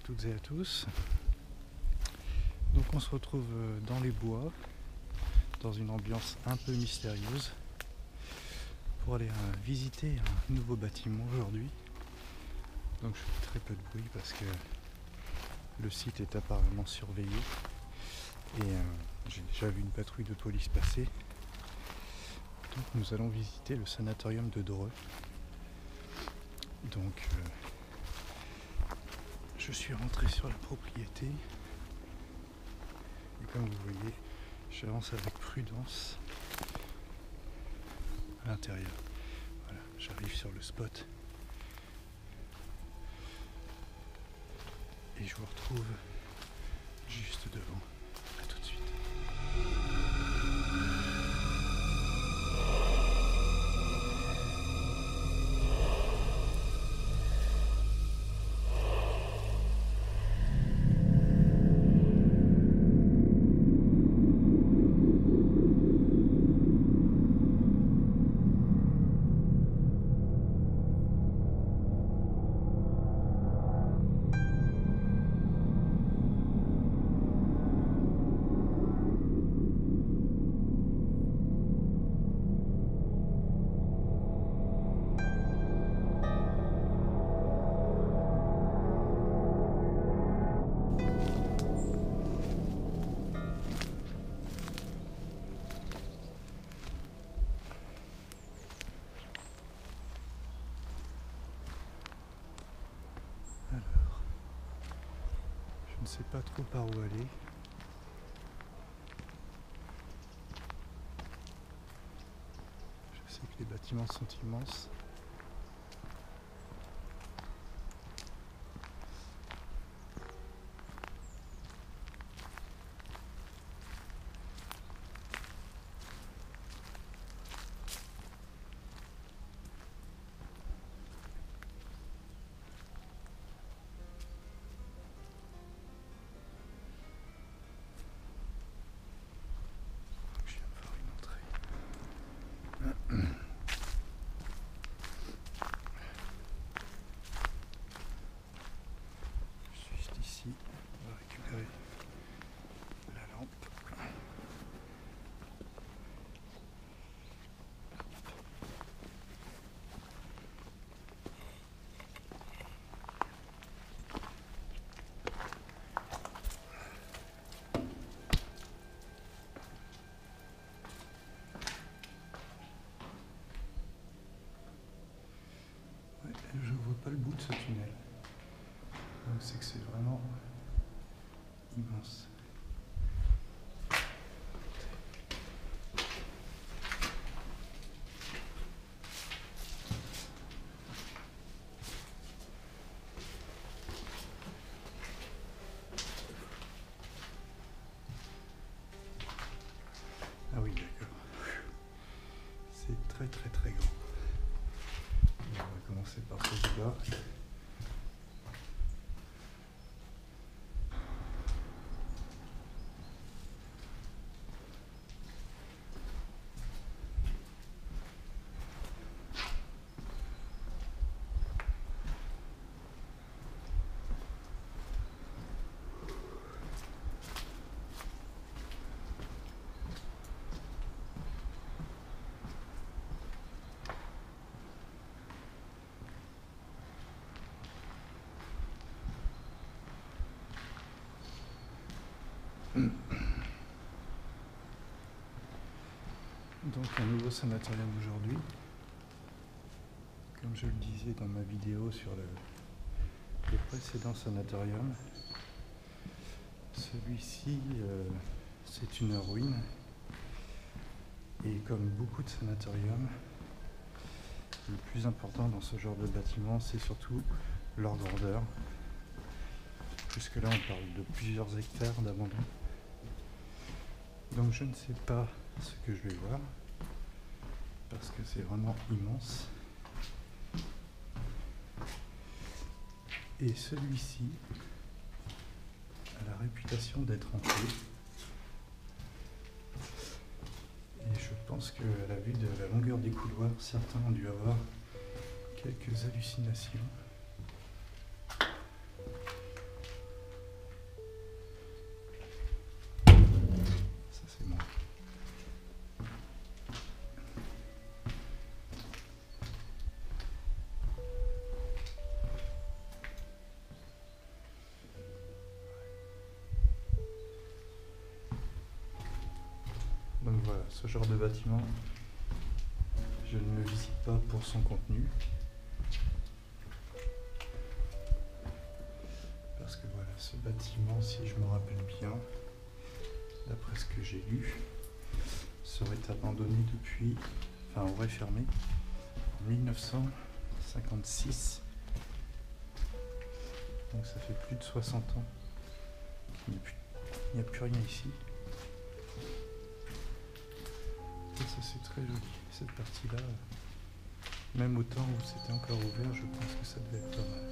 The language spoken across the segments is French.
toutes et à tous. Donc on se retrouve dans les bois, dans une ambiance un peu mystérieuse, pour aller visiter un nouveau bâtiment aujourd'hui. Donc je fais très peu de bruit parce que le site est apparemment surveillé et j'ai déjà vu une patrouille de police passer. Donc nous allons visiter le sanatorium de Dreux. Donc je suis rentré sur la propriété et comme vous voyez, j'avance avec prudence à l'intérieur. Voilà, j'arrive sur le spot et je vous retrouve juste devant. À tout de suite. Alors, je ne sais pas trop par où aller. Je sais que les bâtiments sont immenses. Je viens de voir une entrée. Juste ici, on va récupérer la lampe. Ouais, je vois pas le bout de ce tunnel. Donc c'est que c'est vraiment immense. Ah oui, d'accord. C'est très très très grand. On va commencer par celui-là. Donc un nouveau sanatorium aujourd'hui. Comme je le disais dans ma vidéo sur le précédent sanatorium, celui-ci c'est une ruine. Et comme beaucoup de sanatoriums, le plus important dans ce genre de bâtiment, c'est surtout leur grandeur. Puisque là on parle de plusieurs hectares d'abandon. Donc je ne sais pas ce que je vais voir, parce que c'est vraiment immense. Et celui-ci a la réputation d'être hanté. Et je pense qu'à la vue de la longueur des couloirs, certains ont dû avoir quelques hallucinations. ce genre de bâtiment, je ne le visite pas pour son contenu. Parce que voilà, ce bâtiment, si je me rappelle bien, d'après ce que j'ai lu, serait abandonné depuis, enfin aurait fermé en 1956. Donc ça fait plus de 60 ans qu'il n'y a plus rien ici. Et ça c'est très joli, cette partie-là. Même au temps où c'était encore ouvert, je pense que ça devait être pas mal.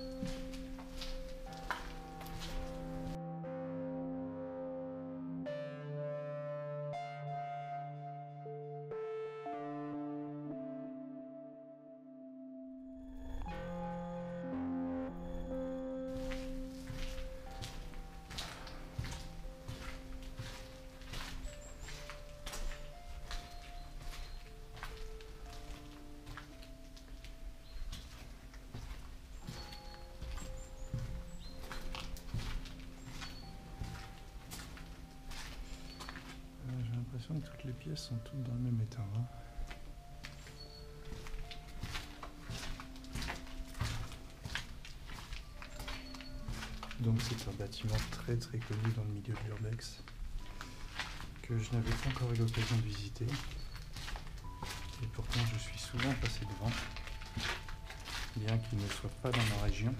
J'ai l'impression que toutes les pièces sont toutes dans le même état. Hein. Donc c'est un bâtiment très très connu dans le milieu de l'urbex que je n'avais pas encore eu l'occasion de visiter. Et pourtant je suis souvent passé devant, bien qu'il ne soit pas dans ma région.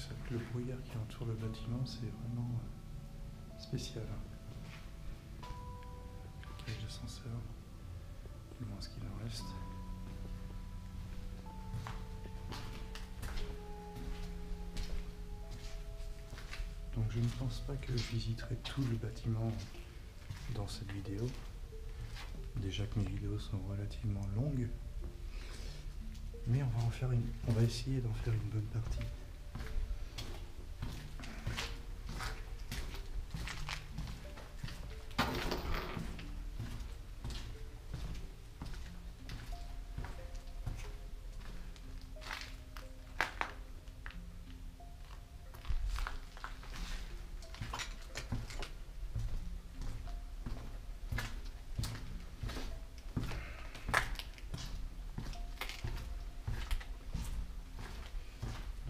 Avec le brouillard qui entoure le bâtiment, c'est vraiment spécial. Le cage d'ascenseur, du moins ce qu'il en reste. Donc je ne pense pas que je visiterai tout le bâtiment dans cette vidéo. Déjà que mes vidéos sont relativement longues. Mais on va essayer d'en faire une bonne partie.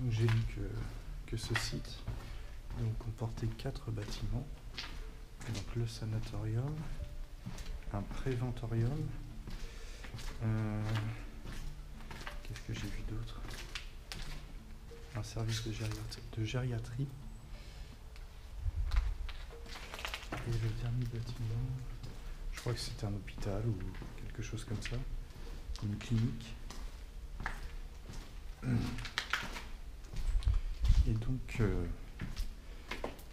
J'ai lu que ce site comportait 4 bâtiments. Donc le sanatorium, un préventorium, qu'est-ce que j'ai vu d'autre? Un service de gériatrie. Et le dernier bâtiment, je crois que c'était un hôpital ou quelque chose comme ça, une clinique. Et donc,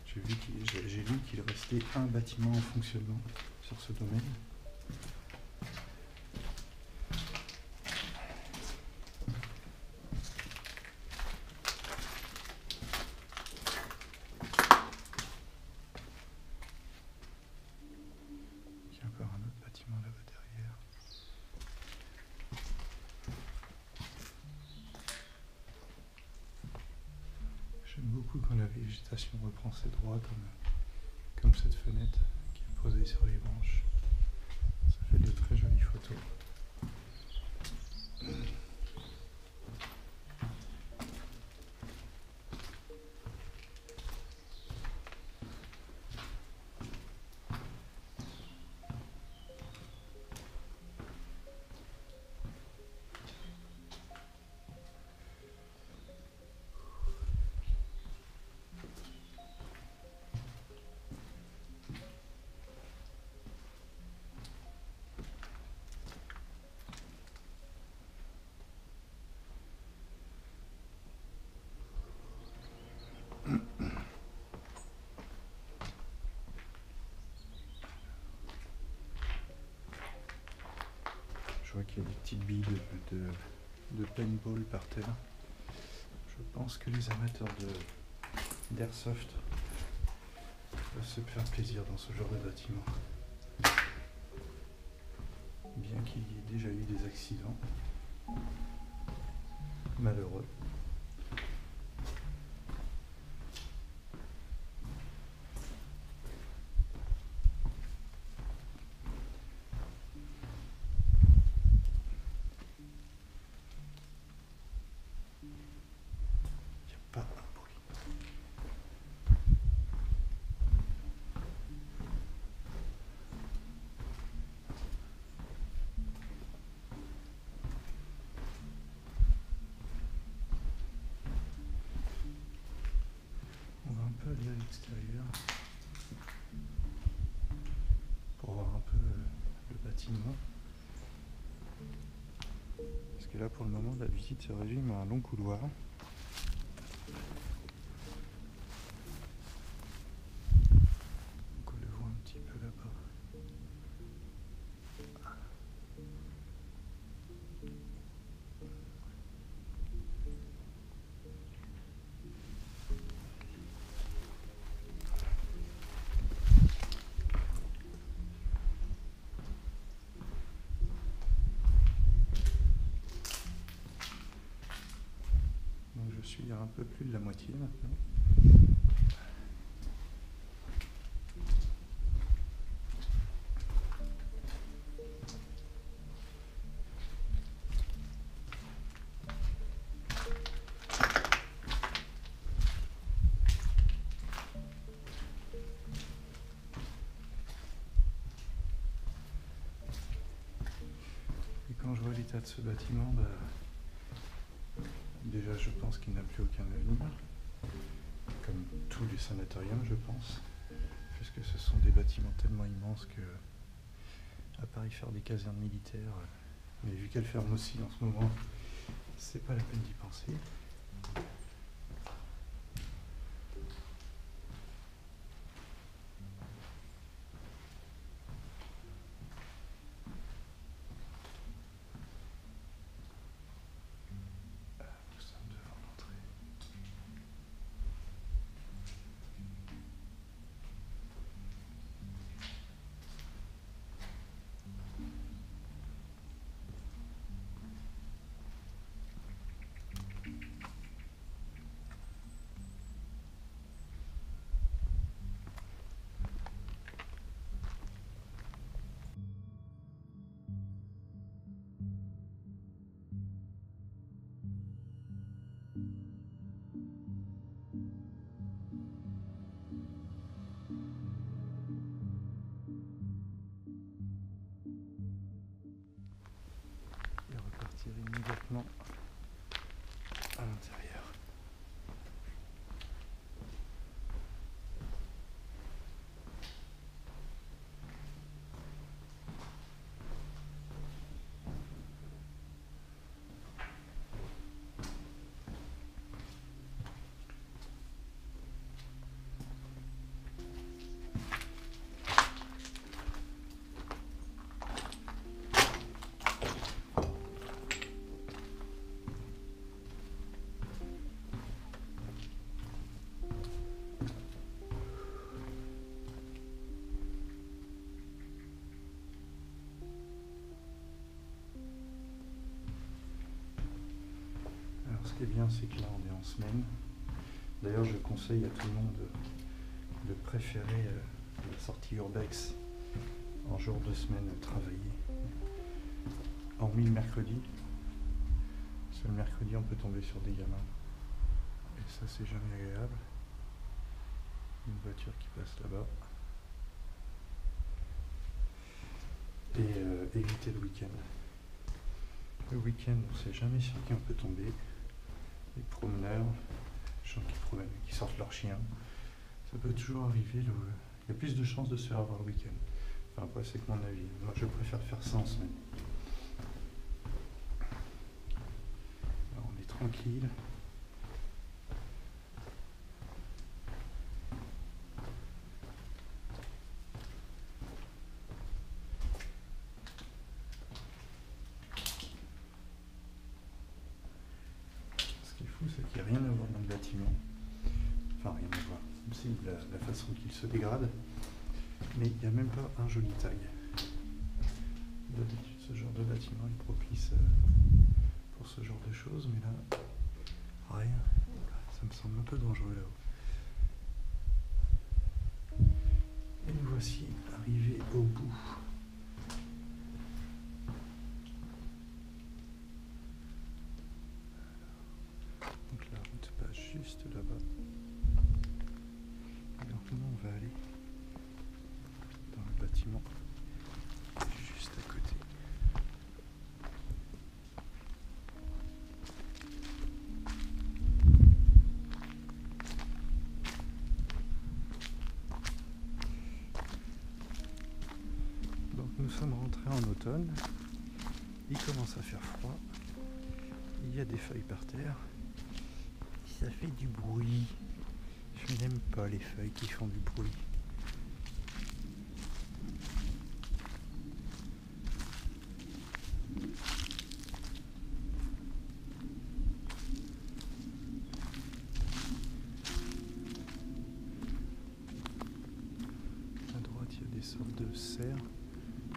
j'ai lu qu'il restait un bâtiment en fonctionnement sur ce domaine. Il y a encore un autre bâtiment là-bas derrière. J'aime beaucoup quand la végétation reprend ses droits, comme cette fenêtre qui est posée sur les branches. Ça fait de très jolies photos. vois qu'il y a des petites billes de paintball par terre. Je pense que les amateurs d'airsoft peuvent se faire plaisir dans ce genre de bâtiment. Bien qu'il y ait déjà eu des accidents malheureux. Il n'y a pas un bruit. On va un peu aller à l'extérieur pour voir un peu le bâtiment. Parce que là, pour le moment, la visite se résume à un long couloir. Donc on le voit un petit peu là-bas. Donc je suis à un peu plus de la moitié maintenant. Et quand je vois l'état de ce bâtiment, déjà je pense qu'il n'a plus aucun avenir, comme tous les sanatoriums je pense, puisque ce sont des bâtiments tellement immenses que, à part y faire des casernes militaires, mais vu qu'elles ferment aussi en ce moment, c'est pas la peine d'y penser. Nous sommes devant l'entrée. Et repartir immédiatement à l'intérieur. Alors ce qui est bien, c'est que là on est en semaine. D'ailleurs je conseille à tout le monde de préférer la sortie urbex en jour de semaine travaillé, hormis le mercredi. Parce que le mercredi on peut tomber sur des gamins. Et ça c'est jamais agréable. Une voiture qui passe là-bas. Et éviter le week-end. Le week-end on ne sait jamais sur qui on peut tomber. Les promeneurs, les gens qui promènent, qui sortent leurs chiens. Ça peut toujours arriver. Il y a plus de chances de se faire avoir le week-end. Enfin après c'est que mon avis. Moi je préfère faire ça en semaine. Alors on est tranquille. bâtiment. Enfin, rien à voir. C'est la façon qu'il se dégrade. Mais il n'y a même pas un joli tag. D'habitude, ce genre de bâtiment est propice pour ce genre de choses, mais là, rien. Ça me semble un peu dangereux là-haut. Et nous voici arrivés au bout. Donc la route passe juste là-bas. Et donc nous on va aller dans le bâtiment juste à côté. Donc nous sommes rentrés en automne. Il commence à faire froid. Il y a des feuilles par terre. Ça fait du bruit. Je n'aime pas les feuilles qui font du bruit. À droite, il y a des sortes de cerfs.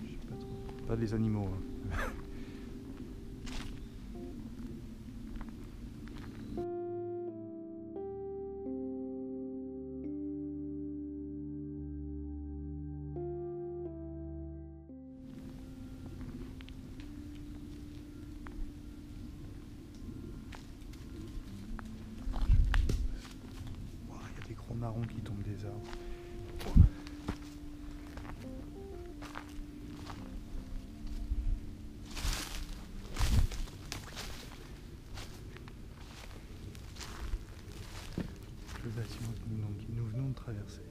Je sais pas trop. Pas des animaux. Hein. Marron qui tombe des arbres. Le bâtiment que nous venons de traverser.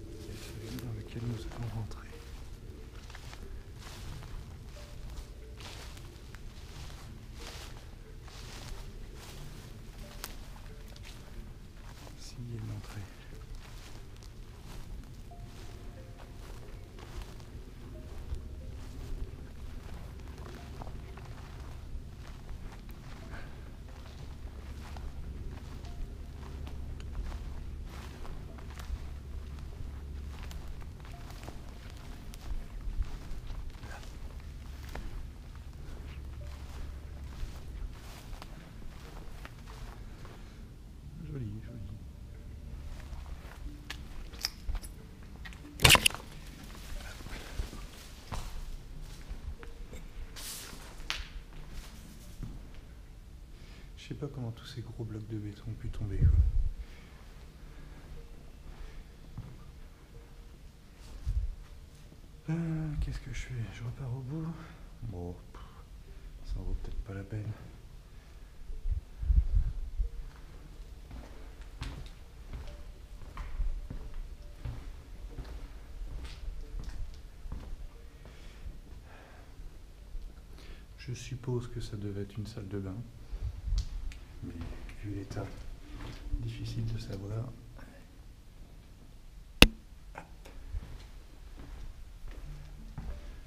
Et celui dans lequel nous allons rentrer. Il y a une entrée. Joli, joli. Je sais pas comment tous ces gros blocs de béton ont pu tomber, quoi. Qu'est-ce que je fais? Je repars au bout? Bon, ça en vaut peut-être pas la peine. Je suppose que ça devait être une salle de bain. Mais vu l'état, difficile de savoir.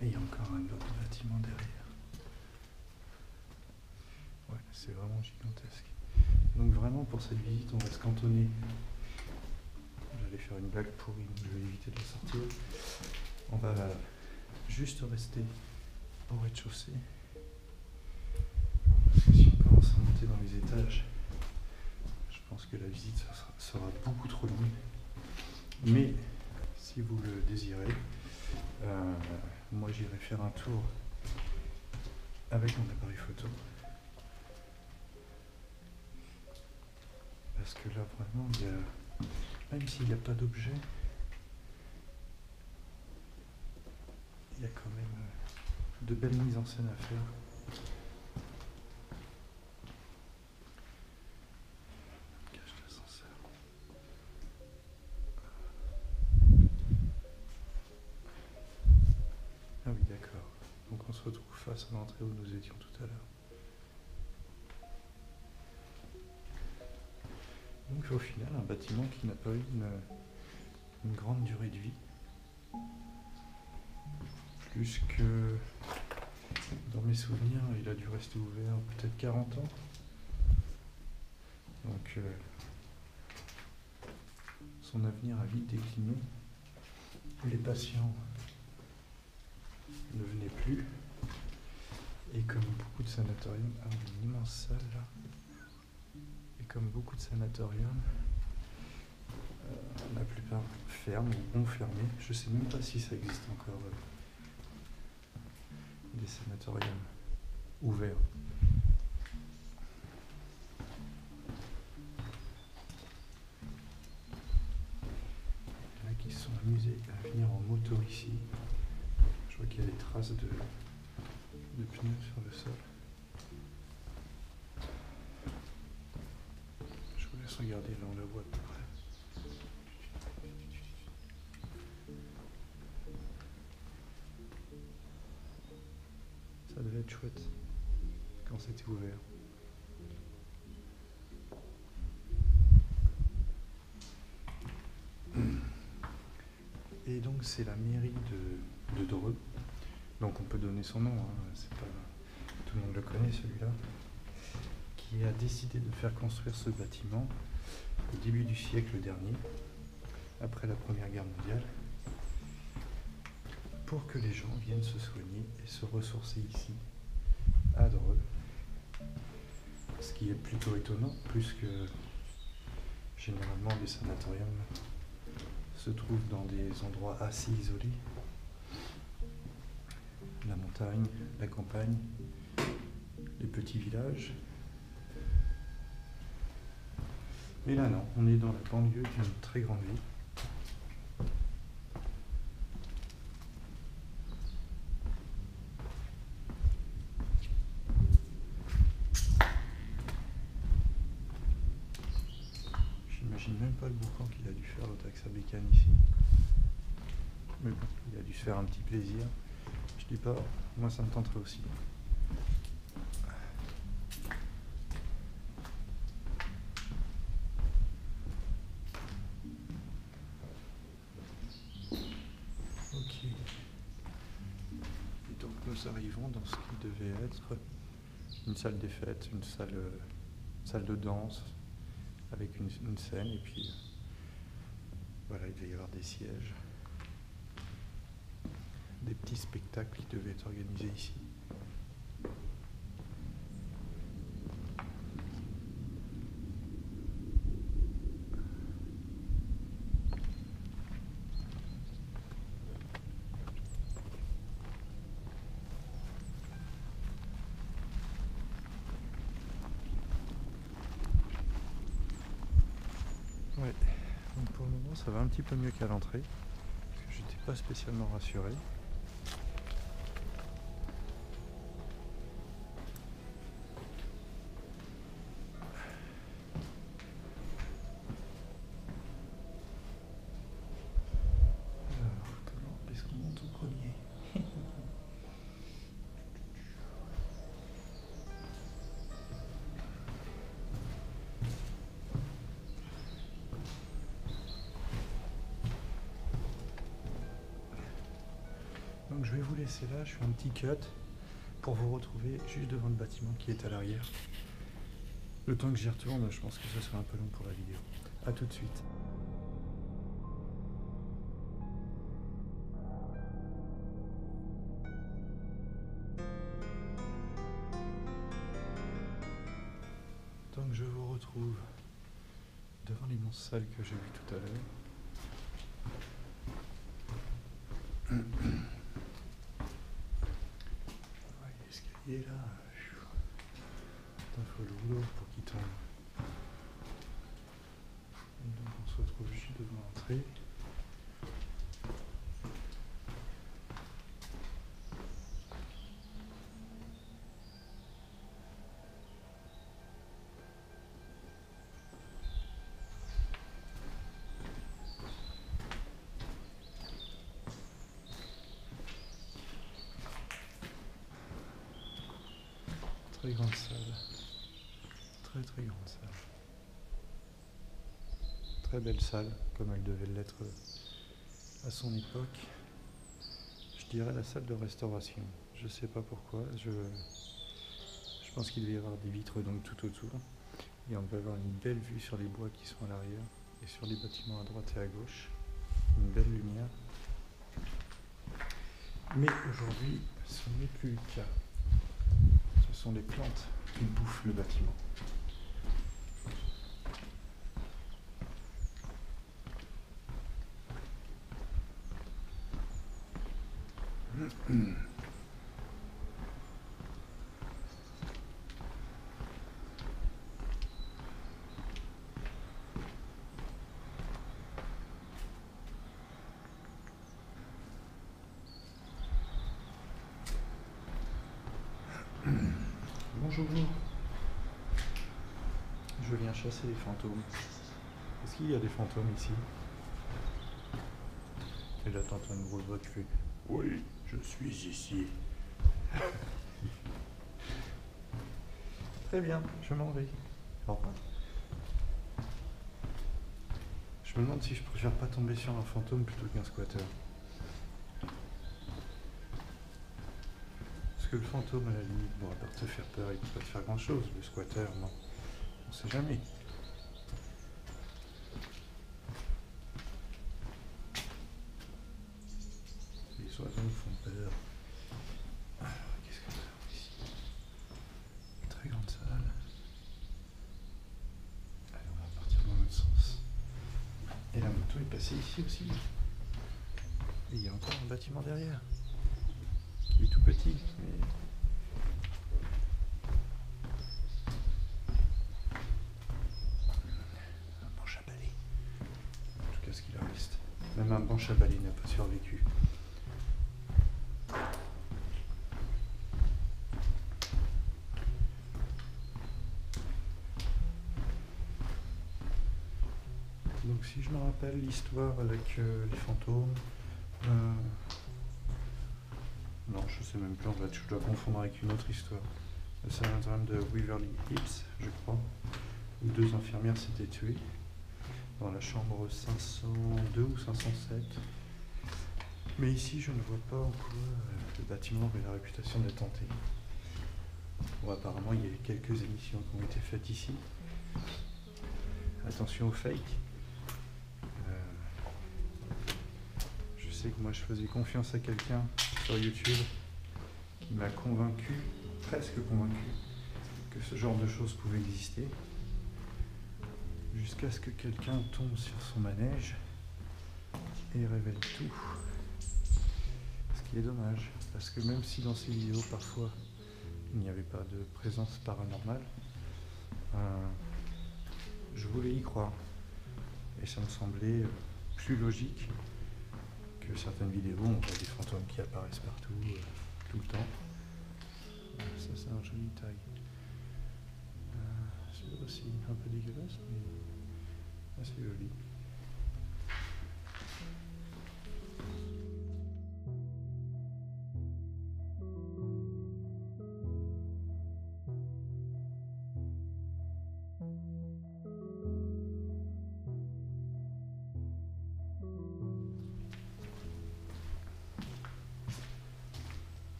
Et il y a encore un autre bâtiment derrière. Ouais, c'est vraiment gigantesque. Donc vraiment pour cette visite, on va se cantonner. J'allais faire une blague pourrie, donc je vais éviter de la sortir. On va juste rester au rez-de-chaussée. Parce que si on commence à monter dans les étages, je pense que la visite sera beaucoup trop longue. Mais si vous le désirez, moi j'irai faire un tour avec mon appareil photo. Parce que là vraiment, même s'il n'y a pas d'objet, il y a quand même de belles mises en scène à faire. Cage d'ascenseur. Ah oui, d'accord. Donc on se retrouve face à l'entrée où nous étions tout à l'heure. Donc au final, un bâtiment qui n'a pas eu une grande durée de vie. Plus que dans mes mes souvenirs, il a dû rester ouvert peut-être 40 ans. Donc son avenir a vite décliné. Les patients ne venaient plus. Et comme beaucoup de sanatoriums, une immense salle là. Et comme beaucoup de sanatoriums, la plupart ferment ou ont fermé. Je ne sais même pas si ça existe encore des sanatoriums ouverts. Il y en a qui se sont amusés à venir en moto ici. Je vois qu'il y a des traces de pneus sur le sol. Je vous laisse regarder, là on la voit à peu près. Ça devait être chouette quand c'était ouvert. Et donc c'est la mairie de Dreux. Donc on peut donner son nom, hein. C'est pas, tout le monde le connaît celui-là, qui a décidé de faire construire ce bâtiment au début du siècle dernier, après la Première Guerre mondiale, pour que les gens viennent se soigner et se ressourcer ici, à Dreux. Ce qui est plutôt étonnant, puisque généralement les sanatoriums se trouvent dans des endroits assez isolés. La montagne, la campagne, les petits villages. Mais là non, on est dans la banlieue d'une très grande ville. J'imagine même pas le boucan qu'il a dû faire l'autre avec sa bécane ici. Mais bon, il a dû se faire un petit plaisir. Je dis pas, moi ça me tenterait aussi. Ok. Et donc nous arrivons dans ce qui devait être une salle des fêtes, une salle de danse avec une scène et puis voilà, il devait y avoir des sièges. Des petits spectacles qui devaient être organisés ici. Ouais, donc pour le moment ça va un petit peu mieux qu'à l'entrée, parce que j'étais pas spécialement rassuré. Donc je vais vous laisser là, je fais un petit cut pour vous retrouver juste devant le bâtiment qui est à l'arrière. Le temps que j'y retourne, je pense que ce sera un peu long pour la vidéo. A tout de suite. Donc je vous retrouve devant l'immense salle que j'ai vue tout à l'heure. L'escalier là, il faut le boulot pour qu'il tombe. Et donc on se retrouve juste devant l'entrée. Très grande salle, très grande salle, très belle salle comme elle devait l'être à son époque. Je dirais la salle de restauration. je sais pas pourquoi. Je pense qu'il devait y avoir des vitres donc tout autour. Et on va avoir une belle vue sur les bois qui sont à l'arrière et sur les bâtiments à droite et à gauche. Une belle lumière. Mais aujourd'hui, ce n'est plus le cas. Ce sont les plantes qui bouffent le bâtiment. Bonjour. Je viens chasser les fantômes. Est-ce qu'il y a des fantômes ici? Et là t'entends une grosse voix qui fait « Oui, je suis ici. » Très bien, je m'en vais. Au revoir. Je me demande si je préfère pas tomber sur un fantôme plutôt qu'un squatter. Parce que le fantôme, à la limite, bon, à part te faire peur, il peut pas te faire grand chose. Le squatter, non. On sait jamais. Les oiseaux me font peur. Alors, qu'est-ce qu'on a ici? Très grande salle. Allez, on va partir dans l'autre sens. Et la moto est passée ici aussi. Et il y a encore un bâtiment derrière. Qui est tout petit, mais... un banc à balai. En tout cas, ce qu'il en reste. Même un banc à balai n'a pas survécu. Donc si je me rappelle l'histoire avec les fantômes... non, je sais même plus, en fait, je dois confondre avec une autre histoire. C'est un drame de Waverly Hills, je crois, où 2 infirmières s'étaient tuées dans la chambre 502 ou 507. Mais ici, je ne vois pas en quoi le bâtiment avait la réputation d'être hanté. Bon, apparemment, il y a eu quelques émissions qui ont été faites ici. Attention aux fakes. Je sais que moi, je faisais confiance à quelqu'un sur YouTube qui m'a convaincu, presque convaincu, que ce genre de choses pouvait exister, jusqu'à ce que quelqu'un tombe sur son manège et révèle tout. Ce qui est dommage, parce que même si dans ces vidéos parfois il n'y avait pas de présence paranormale, je voulais y croire et ça me semblait plus logique que certaines vidéos où on voit des fantômes qui apparaissent partout, tout le temps. Ça c'est un joli tag. C'est aussi un peu dégueulasse, mais assez joli.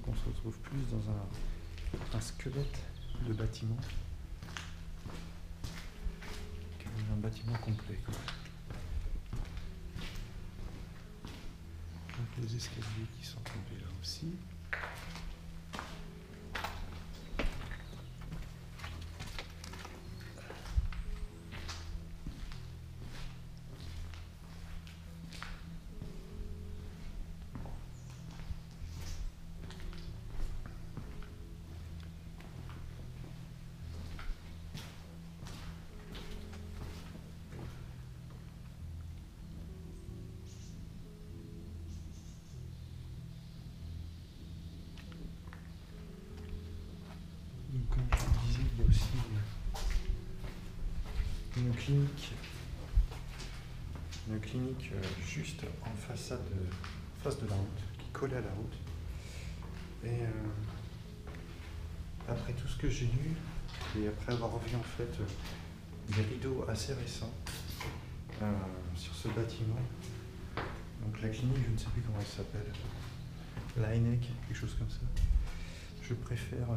Qu'on se retrouve plus dans un squelette de bâtiment qu'un bâtiment complet, quoi. Donc les escaliers qui sont tombés là aussi. Comme je vous disais, il y a aussi une clinique juste en face de la route, qui collait à la route. Et après tout ce que j'ai lu, et après avoir vu en fait des rideaux assez récents sur ce bâtiment, donc la clinique, je ne sais plus comment elle s'appelle, l'ANEC, quelque chose comme ça, je préfère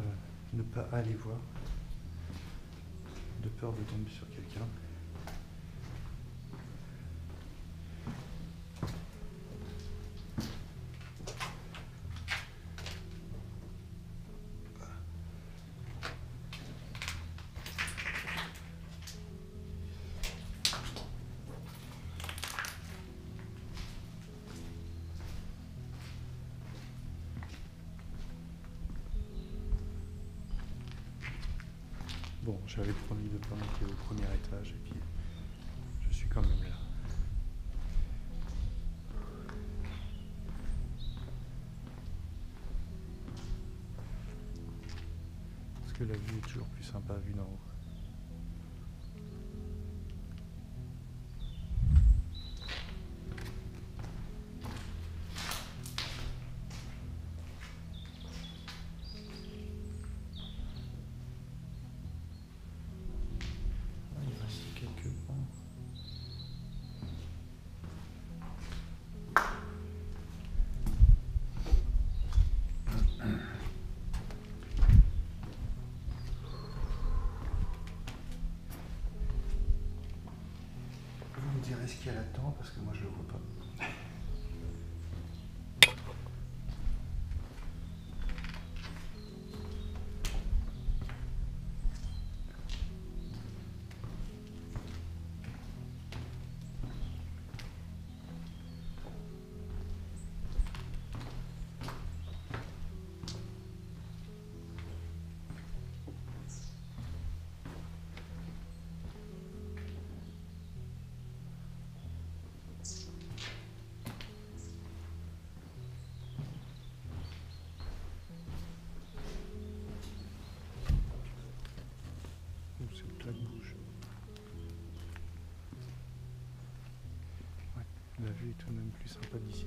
ne pas aller voir, de peur de tomber sur quelqu'un. Bon, j'avais promis de ne pas monter au premier étage et puis je suis quand même là. Parce que la vue est toujours plus sympa vue d'en haut. Il reste quelques bancs. Vous me direz ce qu'il y a là-dedans parce que moi je le vois pas. C'est le plaque bouge. Ouais, la vue est tout de même plus sympa d'ici.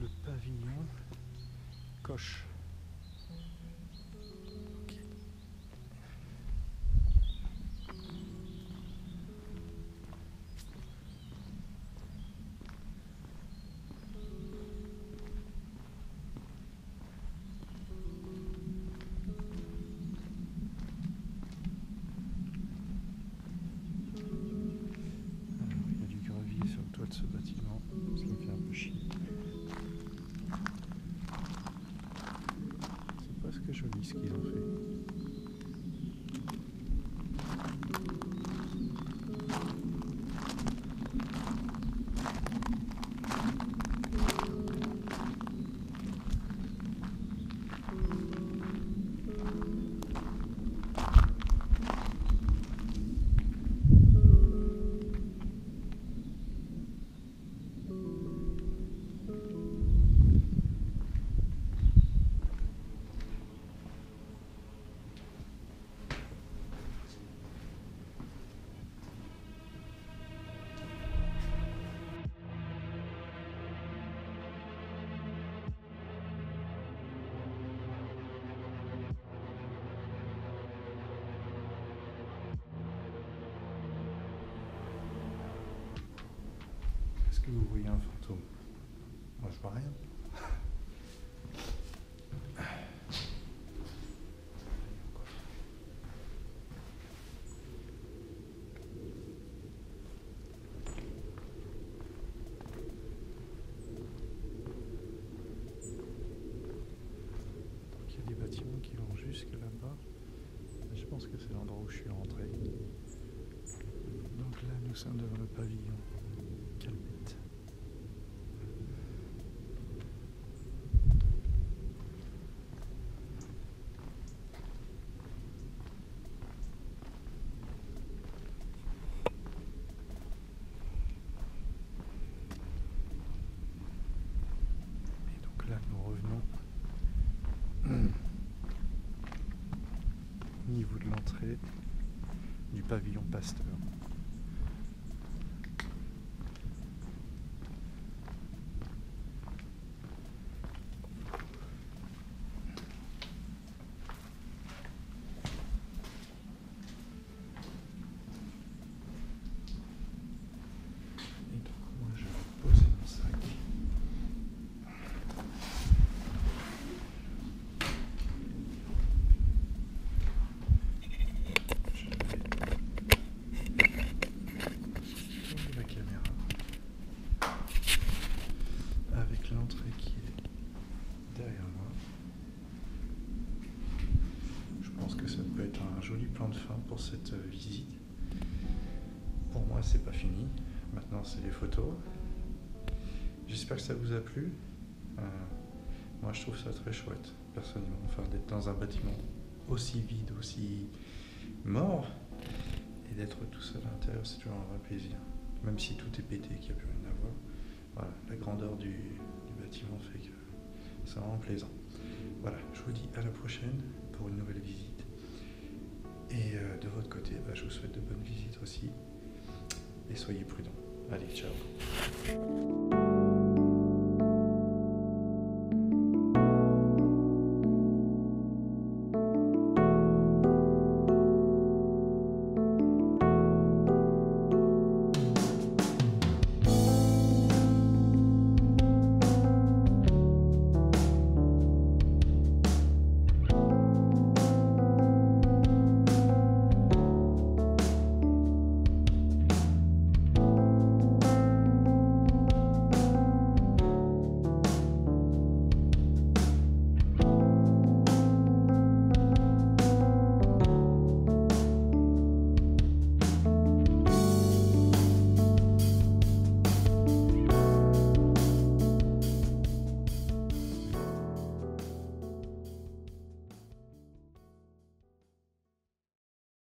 Le pavillon Coche. Ok. Il y a du gravier sur le toit de ce bâtiment, ce qui me fait un peu chier. C'est presque joli ce qu'ils ont fait. Est-ce que vous voyez un fantôme? Moi je vois rien. Donc il y a des bâtiments qui vont jusque là-bas. Je pense que c'est l'endroit où je suis rentré. Donc là nous sommes devant le pavillon Calmette. Et donc là nous revenons au niveau de l'entrée du pavillon Pasteur. c'est pas fini. Maintenant, c'est les photos. J'espère que ça vous a plu. Moi, je trouve ça très chouette, personnellement. Enfin, d'être dans un bâtiment aussi vide, aussi mort, et d'être tout seul à l'intérieur, c'est toujours un vrai plaisir. Même si tout est pété, qu'il n'y a plus rien à voir. Voilà, la grandeur du bâtiment fait que c'est vraiment plaisant. Voilà, je vous dis à la prochaine pour une nouvelle visite. Et de votre côté, je vous souhaite de bonnes visites aussi. Et soyez prudents. Allez, ciao.